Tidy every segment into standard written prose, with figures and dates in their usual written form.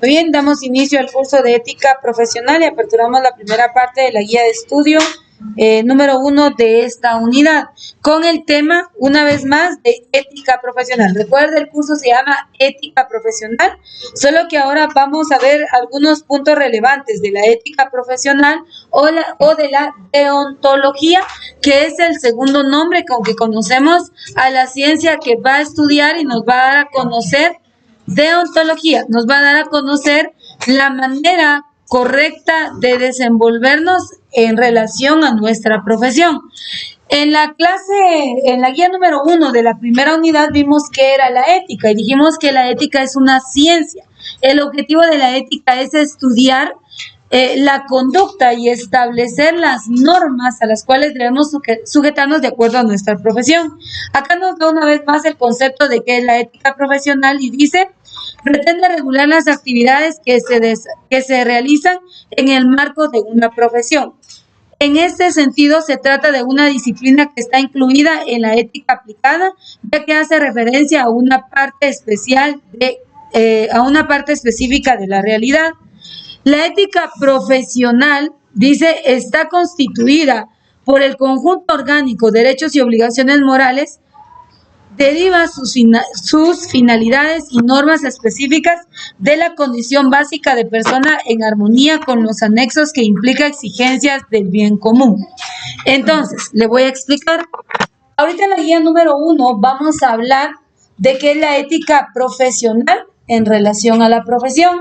Bien, damos inicio al curso de ética profesional y aperturamos la primera parte de la guía de estudio número 1 de esta unidad, con el tema, una vez más, de ética profesional. Recuerda, el curso se llama ética profesional, solo que ahora vamos a ver algunos puntos relevantes de la ética profesional o de la deontología, que es el segundo nombre con que conocemos a la ciencia que va a estudiar y nos va a dar a conocer deontología, nos va a dar a conocer la manera correcta de desenvolvernos en relación a nuestra profesión. En la guía número 1 de la primera unidad vimos qué era la ética y dijimos que la ética es una ciencia. El objetivo de la ética es estudiar la conducta y establecer las normas a las cuales debemos sujetarnos de acuerdo a nuestra profesión. Acá nos da una vez más el concepto de qué es la ética profesional y dice: pretende regular las actividades que se realizan en el marco de una profesión. En este sentido, se trata de una disciplina que está incluida en la ética aplicada, ya que hace referencia a una parte específica de la realidad. La ética profesional, dice, está constituida por el conjunto orgánico de derechos y obligaciones morales, deriva sus finalidades y normas específicas de la condición básica de persona en armonía con los anexos que implica exigencias del bien común. Entonces, le voy a explicar. Ahorita en la guía número 1 vamos a hablar de qué es la ética profesional en relación a la profesión,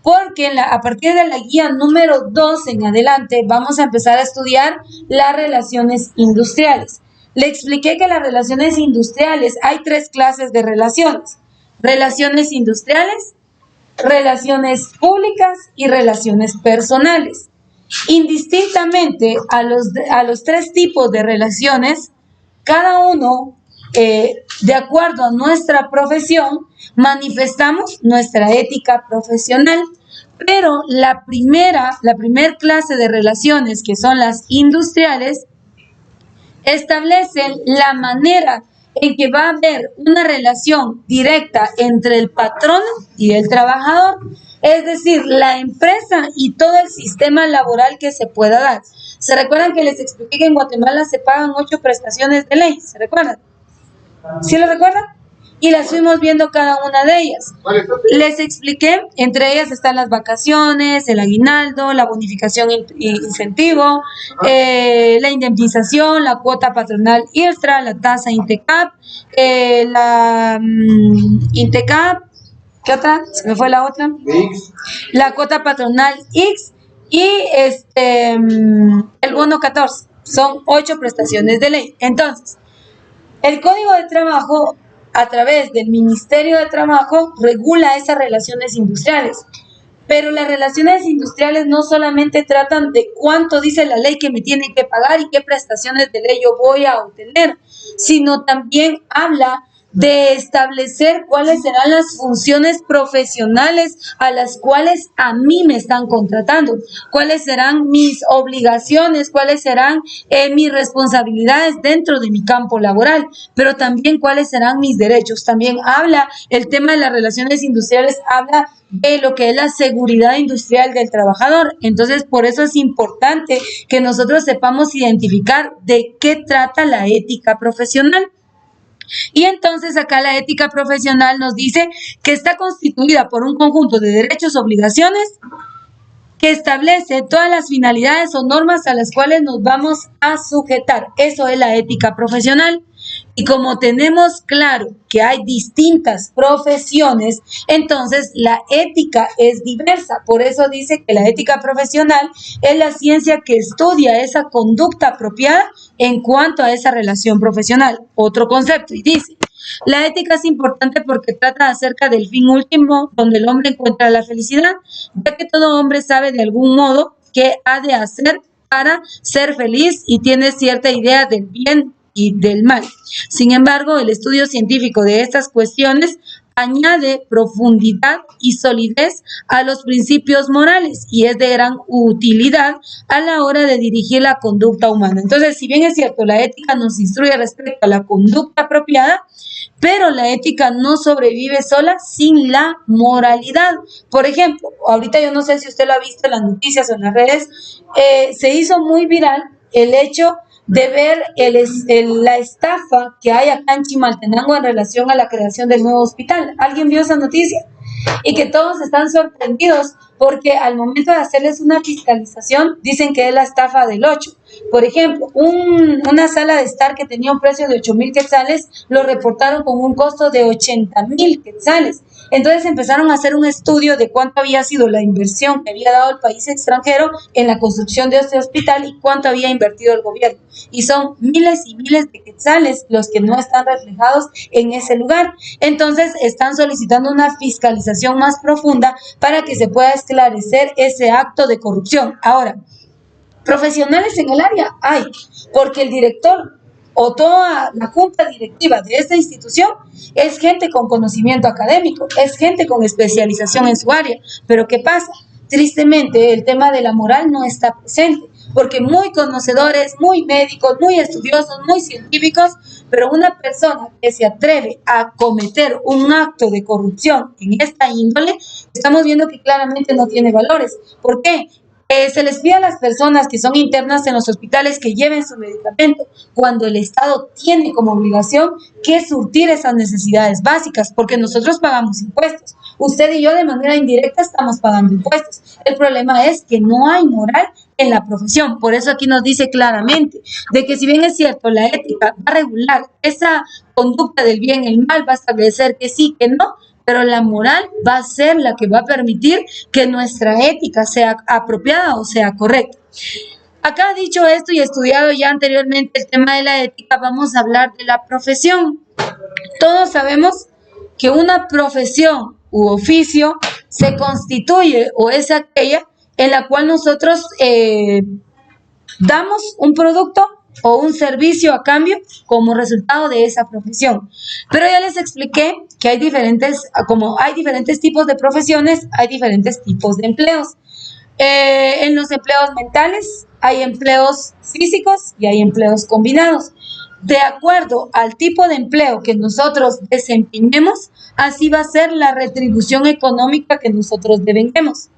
porque a partir de la guía número 2 en adelante vamos a empezar a estudiar las relaciones industriales. Le expliqué que las relaciones industriales, hay 3 clases de relaciones: relaciones industriales, relaciones públicas y relaciones personales. Indistintamente a los 3 tipos de relaciones, cada uno, de acuerdo a nuestra profesión, manifestamos nuestra ética profesional. Pero la primera clase de relaciones, que son las industriales, establecen la manera en que va a haber una relación directa entre el patrón y el trabajador, es decir, la empresa y todo el sistema laboral que se pueda dar. ¿Se recuerdan que les expliqué que en Guatemala se pagan 8 prestaciones de ley? ¿Se recuerdan? ¿Sí lo recuerdan? Y las fuimos viendo cada una de ellas. Les expliqué, entre ellas están las vacaciones, el aguinaldo, la bonificación incentivo, la indemnización, la cuota patronal IRSTRA, la tasa INTECAP, INTECAP, ¿qué otra? Se me fue la otra. La cuota patronal X y el bono 14. Son 8 prestaciones de ley. Entonces, el Código de Trabajo, a través del Ministerio de Trabajo, regula esas relaciones industriales. Pero las relaciones industriales no solamente tratan de cuánto dice la ley que me tienen que pagar y qué prestaciones de ley yo voy a obtener, sino también habla de establecer cuáles serán las funciones profesionales a las cuales a mí me están contratando, cuáles serán mis obligaciones, cuáles serán mis responsabilidades dentro de mi campo laboral, pero también cuáles serán mis derechos. También habla, el tema de las relaciones industriales habla de lo que es la seguridad industrial del trabajador. Entonces, por eso es importante que nosotros sepamos identificar de qué trata la ética profesional. Y entonces acá la ética profesional nos dice que está constituida por un conjunto de derechos y obligaciones que establece todas las finalidades o normas a las cuales nos vamos a sujetar. Eso es la ética profesional. Y como tenemos claro que hay distintas profesiones, entonces la ética es diversa. Por eso dice que la ética profesional es la ciencia que estudia esa conducta apropiada en cuanto a esa relación profesional. Otro concepto, y dice: la ética es importante porque trata acerca del fin último donde el hombre encuentra la felicidad, ya que todo hombre sabe de algún modo qué ha de hacer para ser feliz y tiene cierta idea del bien y del mal. Sin embargo, el estudio científico de estas cuestiones añade profundidad y solidez a los principios morales y es de gran utilidad a la hora de dirigir la conducta humana. Entonces, si bien es cierto, la ética nos instruye respecto a la conducta apropiada, pero la ética no sobrevive sola sin la moralidad. Por ejemplo, ahorita yo no sé si usted lo ha visto en las noticias o en las redes, se hizo muy viral el hecho de ver la estafa que hay acá en Chimaltenango en relación a la creación del nuevo hospital. ¿Alguien vio esa noticia? Y que todos están sorprendidos porque al momento de hacerles una fiscalización dicen que es la estafa del 8. Por ejemplo, una sala de estar que tenía un precio de 8,000 quetzales lo reportaron con un costo de 80,000 quetzales. Entonces empezaron a hacer un estudio de cuánto había sido la inversión que había dado el país extranjero en la construcción de este hospital y cuánto había invertido el gobierno. Y son miles y miles de quetzales los que no están reflejados en ese lugar. Entonces están solicitando una fiscalización más profunda para que se pueda esclarecer ese acto de corrupción. Ahora, profesionales en el área hay, porque el director o toda la junta directiva de esta institución es gente con conocimiento académico, es gente con especialización en su área. Pero ¿qué pasa? Tristemente, el tema de la moral no está presente, porque muy conocedores, muy médicos, muy estudiosos, muy científicos, pero una persona que se atreve a cometer un acto de corrupción en esta índole, estamos viendo que claramente no tiene valores. ¿Por qué? Se les pide a las personas que son internas en los hospitales que lleven su medicamento, cuando el Estado tiene como obligación que surtir esas necesidades básicas, porque nosotros pagamos impuestos. Usted y yo de manera indirecta estamos pagando impuestos. El problema es que no hay moral en la profesión. Por eso aquí nos dice claramente de que si bien es cierto, la ética va a regular esa conducta del bien y el mal, va a establecer que sí, que no, pero la moral va a ser la que va a permitir que nuestra ética sea apropiada o sea correcta. Acá dicho esto y estudiado ya anteriormente el tema de la ética, vamos a hablar de la profesión. Todos sabemos que una profesión u oficio se constituye o es aquella en la cual nosotros damos un producto o un servicio a cambio como resultado de esa profesión. Pero ya les expliqué que hay diferentes tipos de profesiones, hay diferentes tipos de empleos. En los empleos mentales hay empleos físicos y hay empleos combinados. De acuerdo al tipo de empleo que nosotros desempeñemos, así va a ser la retribución económica que nosotros devengamos.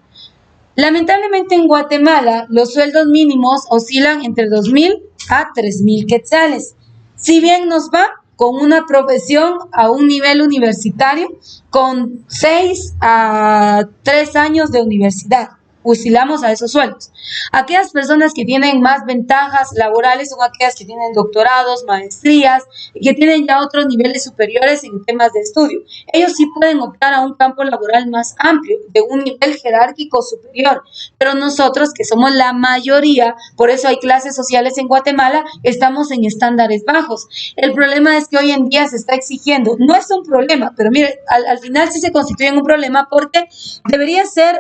Lamentablemente en Guatemala los sueldos mínimos oscilan entre 2,000 a 3,000 quetzales. Si bien nos va con una profesión a un nivel universitario, con 6 a 3 años de universidad, oscilamos a esos sueldos. Aquellas personas que tienen más ventajas laborales son aquellas que tienen doctorados, maestrías, que tienen ya otros niveles superiores en temas de estudio. Ellos sí pueden optar a un campo laboral más amplio, de un nivel jerárquico superior, pero nosotros, que somos la mayoría, por eso hay clases sociales en Guatemala, estamos en estándares bajos. El problema es que hoy en día se está exigiendo, no es un problema, pero mire, al final sí se constituye en un problema porque debería ser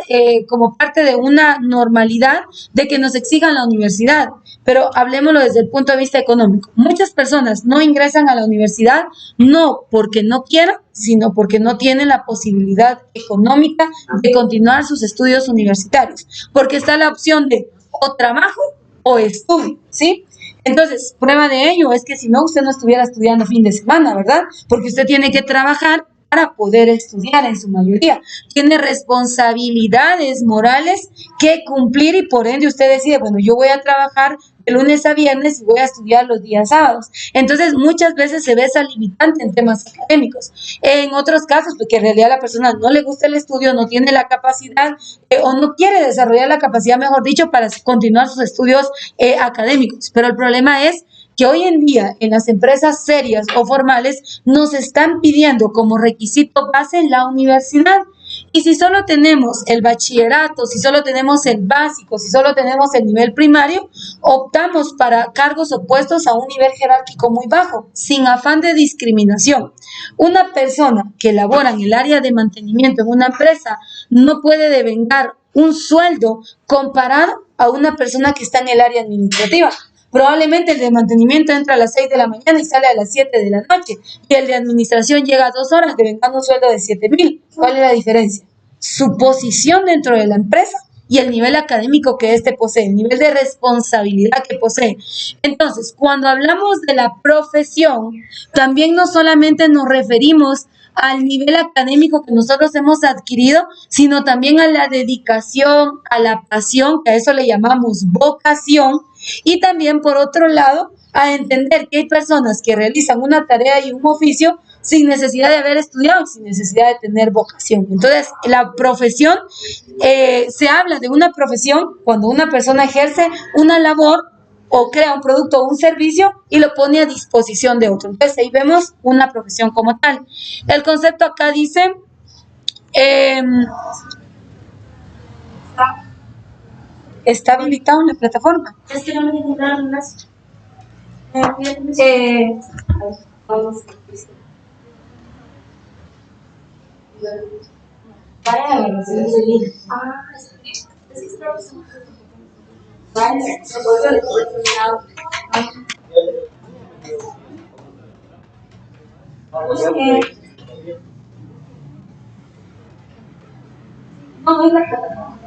como parte de una normalidad de que nos exijan la universidad, pero hablemoslo desde el punto de vista económico. Muchas personas no ingresan a la universidad no porque no quieran, sino porque no tienen la posibilidad económica de continuar sus estudios universitarios, porque está la opción de o trabajo o estudio, ¿sí? Entonces, prueba de ello es que si no, usted no estuviera estudiando fin de semana, ¿verdad? Porque usted tiene que trabajar para poder estudiar en su mayoría. Tiene responsabilidades morales que cumplir y por ende usted decide, bueno, yo voy a trabajar de lunes a viernes y voy a estudiar los días sábados. Entonces, muchas veces se ve esa limitante en temas académicos. En otros casos, porque en realidad a la persona no le gusta el estudio, no tiene la capacidad o no quiere desarrollar la capacidad, mejor dicho, para continuar sus estudios académicos. Pero el problema es que hoy en día en las empresas serias o formales nos están pidiendo como requisito base la universidad. Y si solo tenemos el bachillerato, si solo tenemos el básico, si solo tenemos el nivel primario, optamos para cargos o puestos a un nivel jerárquico muy bajo, sin afán de discriminación. Una persona que labora en el área de mantenimiento en una empresa no puede devengar un sueldo comparado a una persona que está en el área administrativa. Probablemente el de mantenimiento entra a las 6 de la mañana y sale a las 7 de la noche. Y el de administración llega a 2 horas devengando un sueldo de 7,000. ¿Cuál es la diferencia? Su posición dentro de la empresa y el nivel académico que éste posee, el nivel de responsabilidad que posee. Entonces, cuando hablamos de la profesión, también no solamente nos referimos al nivel académico que nosotros hemos adquirido, sino también a la dedicación, a la pasión, que a eso le llamamos vocación, y también, por otro lado, a entender que hay personas que realizan una tarea y un oficio sin necesidad de haber estudiado, sin necesidad de tener vocación. Entonces, la profesión, se habla de una profesión cuando una persona ejerce una labor o crea un producto o un servicio y lo pone a disposición de otro. Entonces, ahí vemos una profesión como tal. El concepto acá dice... está habilitado en la plataforma. Es que no me dijo nada más. Vaya a la versión de línea. Es que estamos. Vale, se puede no es la plataforma.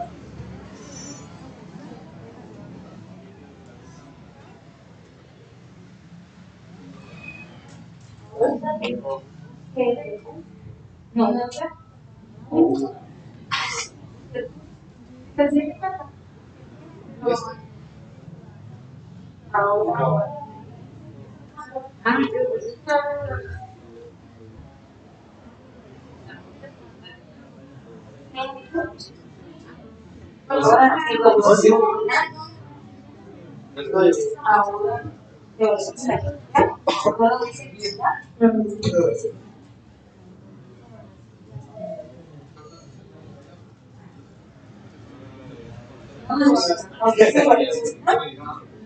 No, no,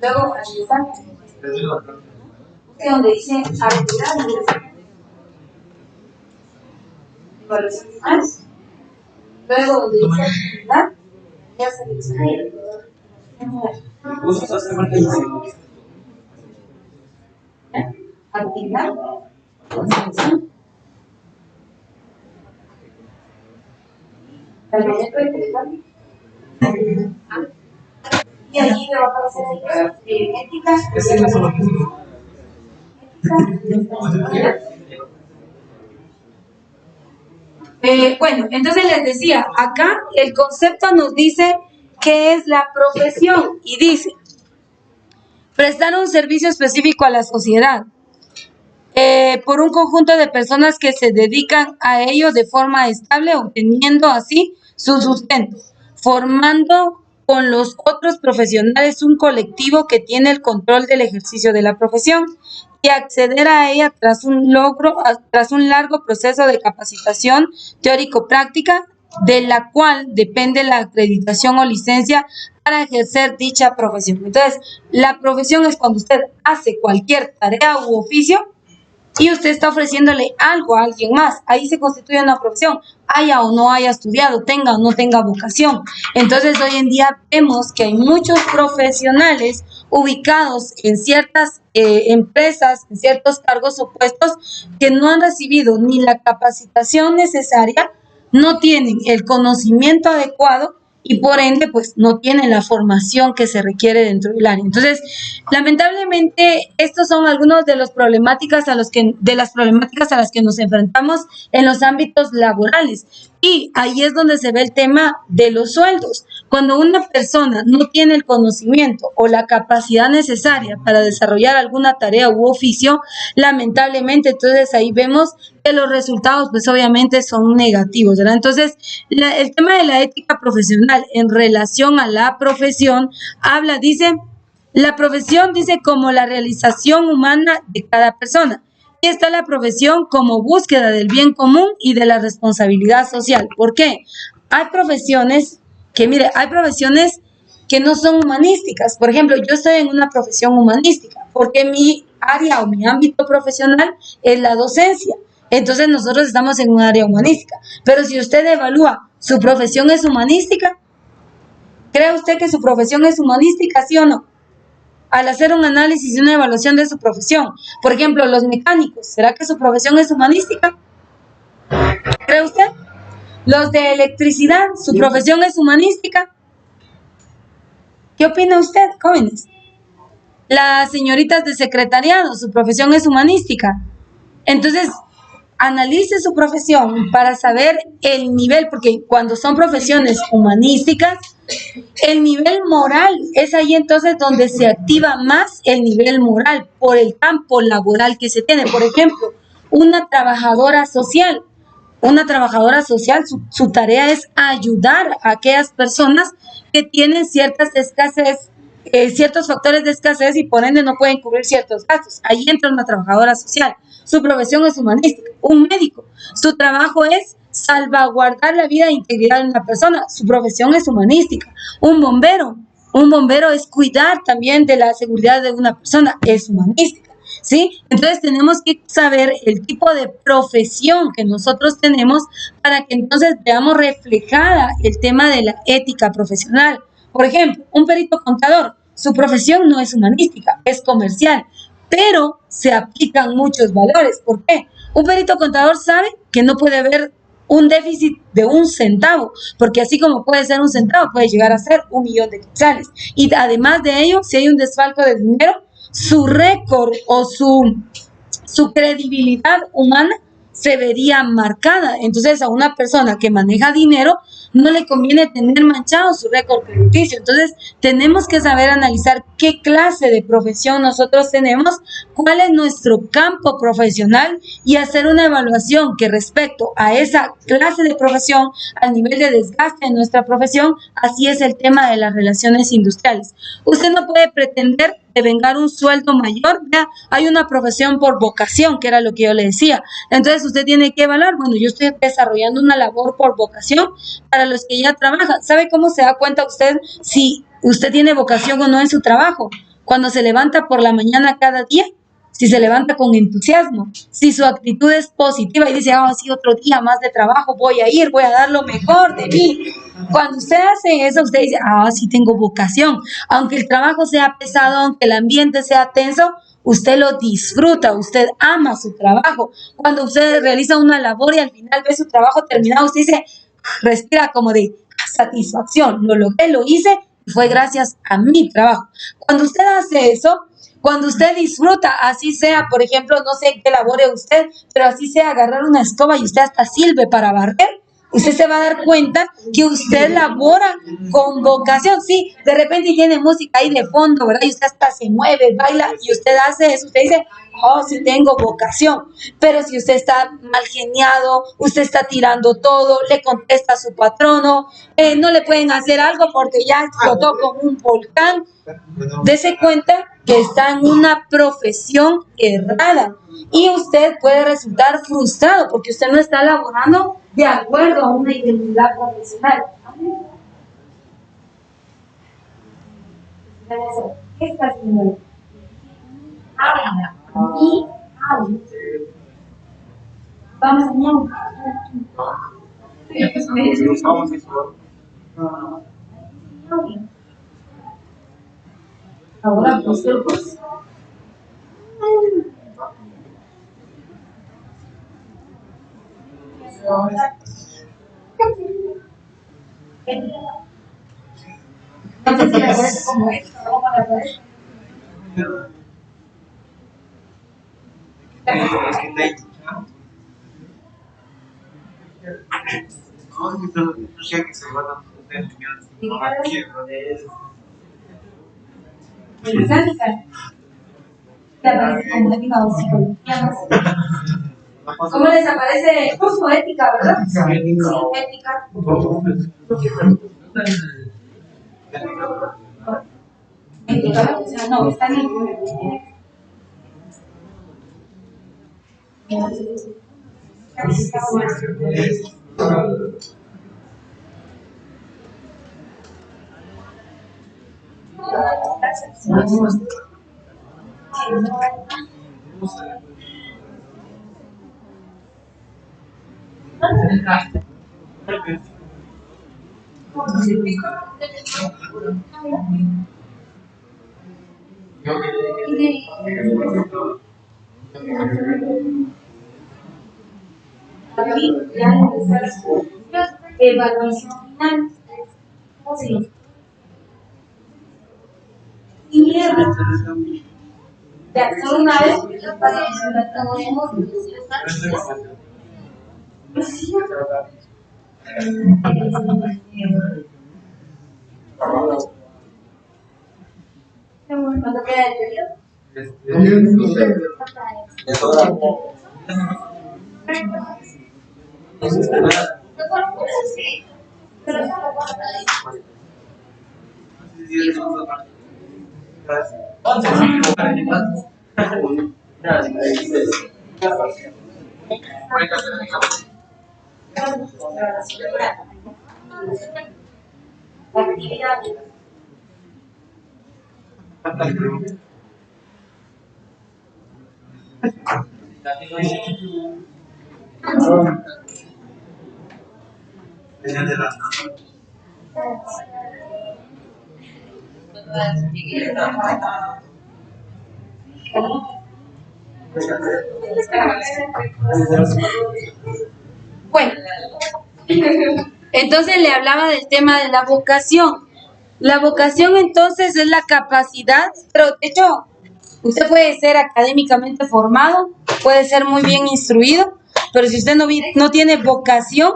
luego, donde dice actividad evaluación final, luego donde dice actividad, ya se dice actividad, el momento de intercambio. Y allí me va a aparecer ética. Bueno, entonces les decía, acá el concepto nos dice qué es la profesión y dice prestar un servicio específico a la sociedad por un conjunto de personas que se dedican a ello de forma estable, obteniendo así su sustento, formando con los otros profesionales un colectivo que tiene el control del ejercicio de la profesión y acceder a ella tras un largo proceso de capacitación teórico-práctica, de la cual depende la acreditación o licencia para ejercer dicha profesión. Entonces, la profesión es cuando usted hace cualquier tarea u oficio y usted está ofreciéndole algo a alguien más. Ahí se constituye una profesión, haya o no haya estudiado, tenga o no tenga vocación. Entonces, hoy en día vemos que hay muchos profesionales ubicados en ciertas empresas, en ciertos cargos o puestos que no han recibido ni la capacitación necesaria, no tienen el conocimiento adecuado y por ende pues no tienen la formación que se requiere dentro del área. Entonces, lamentablemente, estos son algunos de las problemáticas a las que nos enfrentamos en los ámbitos laborales. Y ahí es donde se ve el tema de los sueldos. Cuando una persona no tiene el conocimiento o la capacidad necesaria para desarrollar alguna tarea u oficio, lamentablemente, entonces ahí vemos que los resultados, pues obviamente son negativos, ¿verdad? Entonces, el tema de la ética profesional en relación a la profesión dice, la profesión dice como la realización humana de cada persona. Y está la profesión como búsqueda del bien común y de la responsabilidad social. ¿Por qué? Hay profesiones que no son humanísticas. Por ejemplo, yo estoy en una profesión humanística porque mi área o mi ámbito profesional es la docencia. Entonces nosotros estamos en un área humanística. Pero si usted evalúa, ¿su profesión es humanística? ¿Cree usted que su profesión es humanística, sí o no? al hacer un análisis y una evaluación de su profesión. Por ejemplo, los mecánicos, ¿será que su profesión es humanística? ¿Cree usted? Los de electricidad, ¿su profesión es humanística? ¿Qué opina usted, jóvenes? Las señoritas de secretariado, ¿su profesión es humanística? Entonces, analice su profesión para saber el nivel, porque cuando son profesiones humanísticas, el nivel moral es ahí entonces donde se activa más el nivel moral por el campo laboral que se tiene. Por ejemplo, una trabajadora social. Una trabajadora social, su tarea es ayudar a aquellas personas que tienen ciertas escasez, ciertos factores de escasez y por ende no pueden cubrir ciertos gastos. Ahí entra una trabajadora social. Su profesión es humanística. Un médico, su trabajo es salvaguardar la vida e integridad de una persona. Su profesión es humanística. Un bombero es cuidar también de la seguridad de una persona. Es humanística. ¿Sí? Entonces tenemos que saber el tipo de profesión que nosotros tenemos para que entonces veamos reflejada el tema de la ética profesional. Por ejemplo, un perito contador, su profesión no es humanística, es comercial, pero se aplican muchos valores. ¿Por qué? Un perito contador sabe que no puede haber un déficit de 1 centavo, porque así como puede ser 1 centavo, puede llegar a ser 1.000.000 de quetzales. Y además de ello, si hay un desfalco de dinero, su récord o su credibilidad humana se vería marcada. Entonces, a una persona que maneja dinero no le conviene tener manchado su récord crediticio. Entonces, tenemos que saber analizar qué clase de profesión nosotros tenemos, cuál es nuestro campo profesional y hacer una evaluación que respecto a esa clase de profesión, al nivel de desgaste de nuestra profesión, así es el tema de las relaciones industriales. Usted no puede pretender devengar un sueldo mayor. Vea, hay una profesión por vocación, que era lo que yo le decía. Entonces usted tiene que evaluar, bueno, yo estoy desarrollando una labor por vocación para los que ya trabajan. ¿Sabe cómo se da cuenta usted si usted tiene vocación o no en su trabajo? Cuando se levanta por la mañana cada día, si se levanta con entusiasmo, si su actitud es positiva y dice, sí, otro día más de trabajo, voy a ir, voy a dar lo mejor de mí. Cuando usted hace eso, usted dice, sí tengo vocación. Aunque el trabajo sea pesado, aunque el ambiente sea tenso, usted lo disfruta, usted ama su trabajo. Cuando usted realiza una labor y al final ve su trabajo terminado, usted dice, respira como de satisfacción, lo logré, lo hice y fue gracias a mi trabajo. Cuando usted hace eso, cuando usted disfruta, así sea, por ejemplo, no sé qué labore usted, pero así sea agarrar una escoba y usted hasta sirve para barrer, usted se va a dar cuenta que usted labora con vocación. Sí, de repente tiene música ahí de fondo, ¿verdad? Y usted hasta se mueve, baila, y usted hace eso, usted dice, sí tengo vocación. Pero si usted está mal geniado, usted está tirando todo, le contesta a su patrono, no le pueden hacer algo porque ya explotó como un volcán, dése cuenta que está en una profesión errada y usted puede resultar frustrado porque usted no está laborando de acuerdo a una identidad profesional. ¿Qué está haciendo? Habla y habla. Vamos a ahora pues entonces se le parece como esto, ¿no? Para poder ¿cómo les aparece? Justo ética, ¿verdad? Sí, ética. No, está en Aquí ya evaluación final. Sí. Y ya, solo una vez para ¿cuándo queda el periodo? Actividad. Bueno, entonces le hablaba del tema de la vocación. La vocación entonces es la capacidad, pero de hecho usted puede ser académicamente formado, puede ser muy bien instruido, pero si usted no tiene vocación,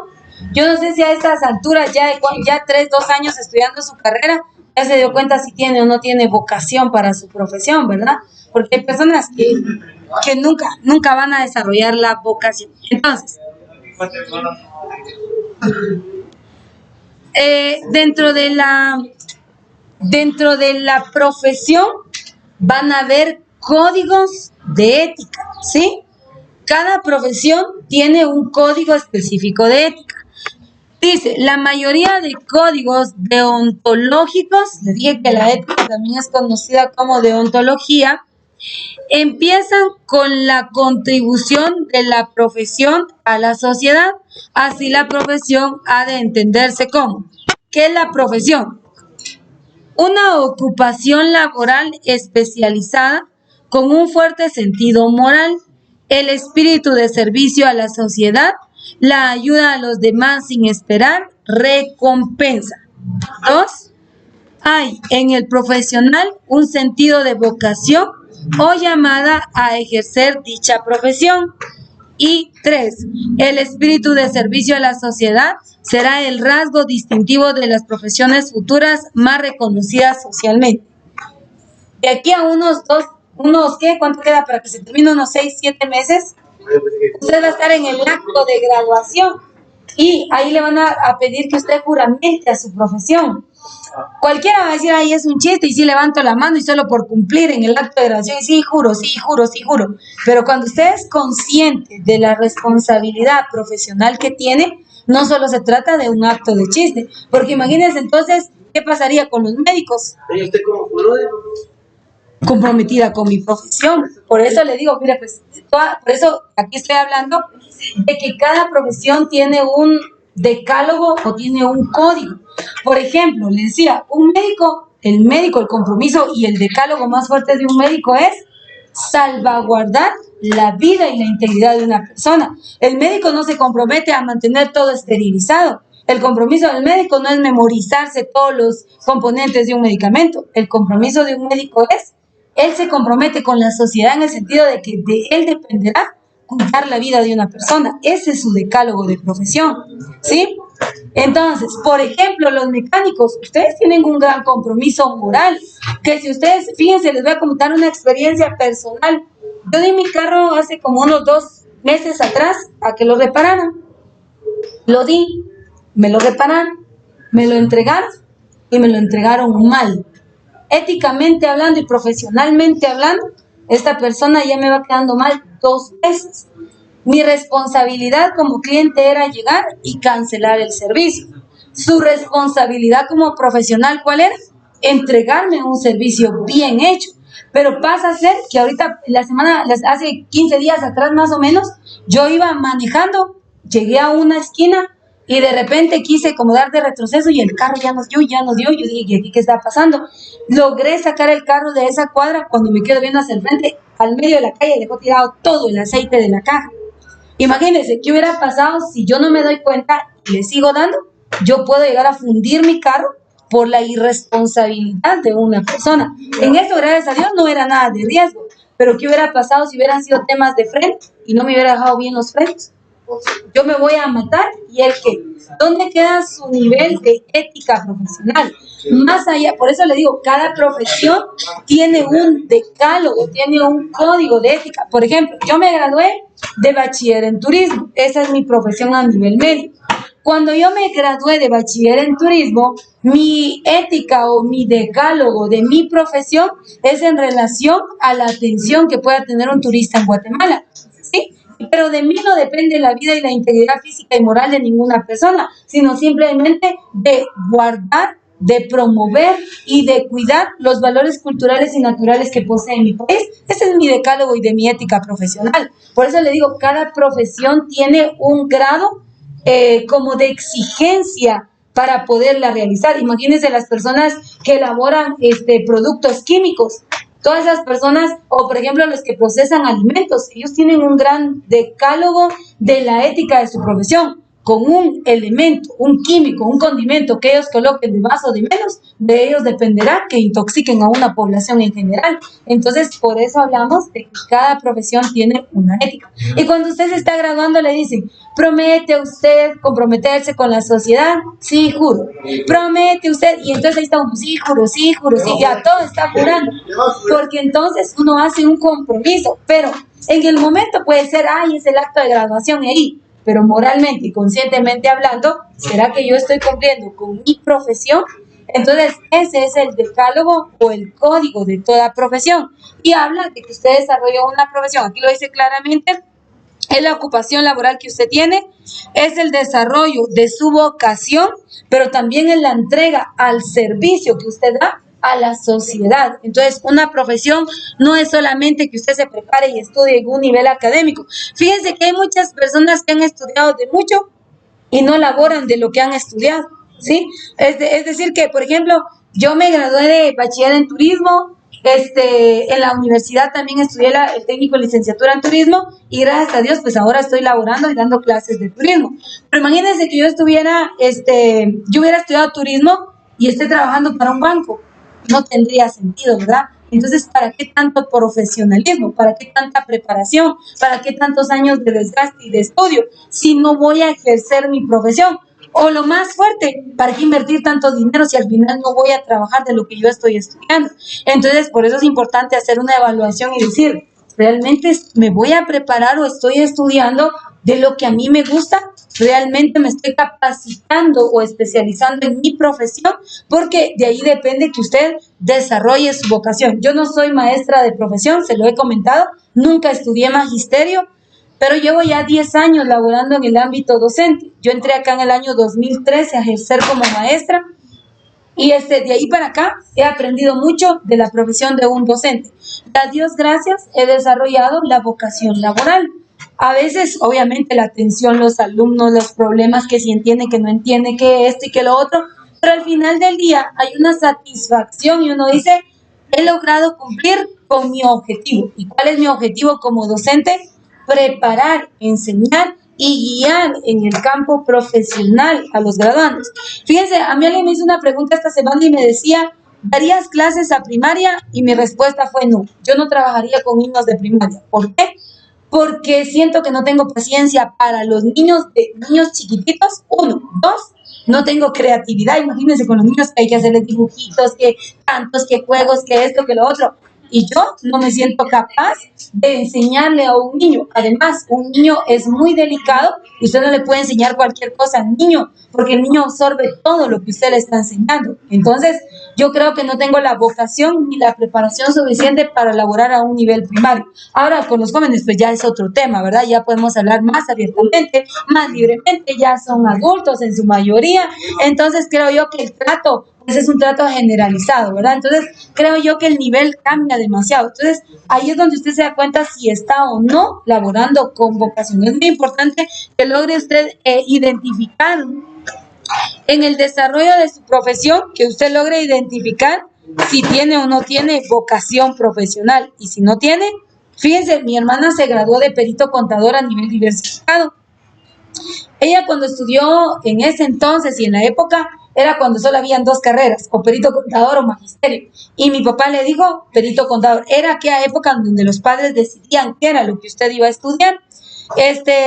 yo no sé si a estas alturas, ya 2 años estudiando su carrera, ya se dio cuenta si tiene o no tiene vocación para su profesión, ¿verdad? Porque hay personas que nunca van a desarrollar la vocación. Entonces, dentro de la profesión van a haber códigos de ética, ¿sí? Cada profesión tiene un código específico de ética. Dice, la mayoría de códigos deontológicos, les dije que la ética también es conocida como deontología, empiezan con la contribución de la profesión a la sociedad. Así la profesión ha de entenderse como, ¿qué es la profesión? Una ocupación laboral especializada con un fuerte sentido moral, el espíritu de servicio a la sociedad, la ayuda a los demás sin esperar recompensa. 2. Hay en el profesional un sentido de vocación o llamada a ejercer dicha profesión. Y 3. El espíritu de servicio a la sociedad será el rasgo distintivo de las profesiones futuras más reconocidas socialmente. De aquí a ¿cuánto queda para que se termine? Unos 6, 7 meses. Usted va a estar en el acto de graduación y ahí le van a pedir que usted juramente a su profesión. Cualquiera va a decir, ahí es un chiste, y sí levanto la mano y solo por cumplir en el acto de graduación, sí juro, sí juro, sí juro. Pero cuando usted es consciente de la responsabilidad profesional que tiene, no solo se trata de un acto de chiste, porque imagínense entonces, ¿qué pasaría con los médicos? ¿Y usted cómo juró? Comprometida con mi profesión. Por eso le digo, mire, pues, por eso aquí estoy hablando de que cada profesión tiene un decálogo o tiene un código. Por ejemplo, le decía, el compromiso y el decálogo más fuerte de un médico es salvaguardar la vida y la integridad de una persona. El médico no se compromete a mantener todo esterilizado. El compromiso del médico no es memorizarse todos los componentes de un medicamento. El compromiso de un médico es, él se compromete con la sociedad en el sentido de que de él dependerá cuidar la vida de una persona. Ese es su decálogo de profesión, ¿sí? Entonces, por ejemplo, los mecánicos, ustedes tienen un gran compromiso moral, que si ustedes, fíjense, les voy a contar una experiencia personal. Yo di mi carro hace como unos 2 meses atrás a que lo repararan. Lo di, me lo repararon, me lo entregaron y me lo entregaron mal. Éticamente hablando y profesionalmente hablando, esta persona ya me va quedando mal 2 veces. Mi responsabilidad como cliente era llegar y cancelar el servicio. Su responsabilidad como profesional, ¿cuál era? Entregarme un servicio bien hecho. Pero pasa a ser que ahorita, hace 15 días atrás más o menos, yo iba manejando, llegué a una esquina, Y de repente quise como dar de retroceso y el carro ya nos dio. Yo dije, ¿y aquí qué está pasando? Logré sacar el carro de esa cuadra. Cuando me quedo viendo hacia el frente, al medio de la calle dejó tirado todo el aceite de la caja. Imagínense, ¿qué hubiera pasado si yo no me doy cuenta y le sigo dando? Yo puedo llegar a fundir mi carro por la irresponsabilidad de una persona. En eso, gracias a Dios, no era nada de riesgo. Pero ¿qué hubiera pasado si hubieran sido temas de freno y no me hubiera dejado bien los frenos? Yo me voy a matar y él qué. ¿Dónde queda su nivel de ética profesional? Más allá, por eso le digo, cada profesión tiene un decálogo, tiene un código de ética. Por ejemplo, yo me gradué de bachiller en turismo, esa es mi profesión a nivel medio. Cuando yo me gradué de bachiller en turismo, mi ética o mi decálogo de mi profesión es en relación a la atención que pueda tener un turista en Guatemala, ¿sí? Pero de mí no depende la vida y la integridad física y moral de ninguna persona, sino simplemente de guardar, de promover y de cuidar los valores culturales y naturales que posee mi país. Ese es mi decálogo y de mi ética profesional. Por eso le digo, cada profesión tiene un grado como de exigencia para poderla realizar. Imagínense las personas que elaboran productos químicos. Todas esas personas, o por ejemplo los que procesan alimentos, ellos tienen un gran decálogo de la ética de su profesión. Con un elemento, un químico, un condimento que ellos coloquen de más o de menos, de ellos dependerá que intoxiquen a una población en general. Entonces, por eso hablamos de que cada profesión tiene una ética. Y cuando usted se está graduando, le dicen, ¿promete usted comprometerse con la sociedad? Sí, juro. ¿Promete usted? Y entonces ahí está uno, sí, juro, ya todo está jurando. Porque entonces uno hace un compromiso, pero en el momento puede ser, es el acto de graduación ahí. Pero moralmente y conscientemente hablando, ¿será que yo estoy cumpliendo con mi profesión? Entonces, ese es el decálogo o el código de toda profesión. Y habla de que usted desarrolló una profesión. Aquí lo dice claramente, es la ocupación laboral que usted tiene, es el desarrollo de su vocación, pero también es la entrega al servicio que usted da a la sociedad. Entonces, una profesión no es solamente que usted se prepare y estudie en un nivel académico. Fíjense que hay muchas personas que han estudiado de mucho y no laboran de lo que han estudiado, ¿sí? Es decir que, por ejemplo, yo me gradué de bachiller en turismo, en la universidad también estudié el técnico de licenciatura en turismo y gracias a Dios, pues ahora estoy laborando y dando clases de turismo. Pero imagínense que yo hubiera estudiado turismo y esté trabajando para un banco. No tendría sentido, ¿verdad? Entonces, ¿para qué tanto profesionalismo? ¿Para qué tanta preparación? ¿Para qué tantos años de desgaste y de estudio si no voy a ejercer mi profesión? O lo más fuerte, ¿para qué invertir tanto dinero si al final no voy a trabajar de lo que yo estoy estudiando? Entonces, por eso es importante hacer una evaluación y decir, ¿realmente me voy a preparar o estoy estudiando de lo que a mí me gusta? ¿Realmente me estoy capacitando o especializando en mi profesión? Porque de ahí depende que usted desarrolle su vocación. Yo no soy maestra de profesión, se lo he comentado, nunca estudié magisterio, pero llevo ya 10 años laborando en el ámbito docente. Yo entré acá en el año 2013 a ejercer como maestra y de ahí para acá he aprendido mucho de la profesión de un docente. A Dios gracias, he desarrollado la vocación laboral. A veces, obviamente, la atención, los alumnos, los problemas que si entienden, que no entienden, que esto y que lo otro, pero al final del día hay una satisfacción y uno dice, he logrado cumplir con mi objetivo. ¿Y cuál es mi objetivo como docente? Preparar, enseñar y guiar en el campo profesional a los graduandos. Fíjense, a mí alguien me hizo una pregunta esta semana y me decía, ¿darías clases a primaria? Y mi respuesta fue no, yo no trabajaría con niños de primaria. ¿Por qué? Porque siento que no tengo paciencia para los niños chiquititos, 1, 2, no tengo creatividad, imagínense con los niños que hay que hacerles dibujitos, que cantos, que juegos, que esto, que lo otro, y yo no me siento capaz de enseñarle a un niño. Además, un niño es muy delicado y usted no le puede enseñar cualquier cosa al niño, porque el niño absorbe todo lo que usted le está enseñando. Entonces, yo creo que no tengo la vocación ni la preparación suficiente para elaborar a un nivel primario. Ahora, con los jóvenes, pues ya es otro tema, ¿verdad? Ya podemos hablar más abiertamente, más libremente, ya son adultos en su mayoría. Entonces, creo yo que el trato pues es un trato generalizado, ¿verdad? Entonces, creo yo que el nivel cambia demasiado. Entonces, ahí es donde usted se da cuenta si está o no laborando con vocación. Es muy importante que logre usted identificar en el desarrollo de su profesión, que usted logre identificar si tiene o no tiene vocación profesional. Y si no tiene, fíjense, mi hermana se graduó de perito contador a nivel diversificado. Ella cuando estudió en ese entonces y en la época, era cuando solo habían dos carreras, o perito contador o magisterio. Y mi papá le dijo, perito contador. Era aquella época donde los padres decidían qué era lo que usted iba a estudiar.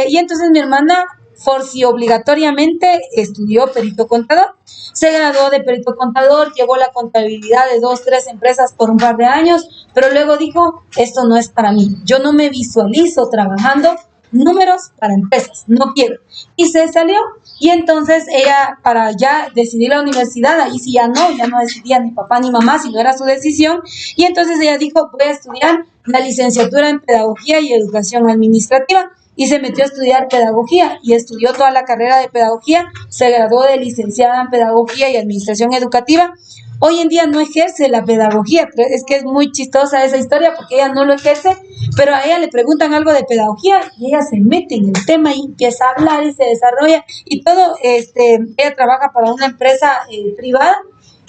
Y entonces mi hermana, forci obligatoriamente, estudió perito contador. Se graduó de perito contador, llevó la contabilidad de 2, 3 empresas por un par de años, pero luego dijo, esto no es para mí. Yo no me visualizo trabajando números para empresas, no quiero. Y se salió, y entonces ella, para ya decidir la universidad, ahí sí ya no decidía ni papá ni mamá, sino era su decisión, y entonces ella dijo, voy a estudiar la licenciatura en pedagogía y educación administrativa, y se metió a estudiar pedagogía, y estudió toda la carrera de pedagogía, se graduó de licenciada en pedagogía y administración educativa. Hoy en día no ejerce la pedagogía, pero es que es muy chistosa esa historia porque ella no lo ejerce, pero a ella le preguntan algo de pedagogía y ella se mete en el tema y empieza a hablar y se desarrolla y todo. Ella trabaja para una empresa privada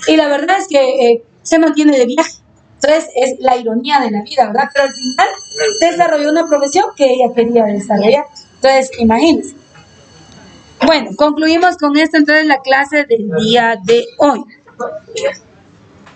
y la verdad es que se mantiene de viaje. Entonces es la ironía de la vida, ¿verdad? Pero al final desarrolló una profesión que ella quería desarrollar. Entonces, imagínense. Bueno, concluimos con esto entonces la clase del día de hoy.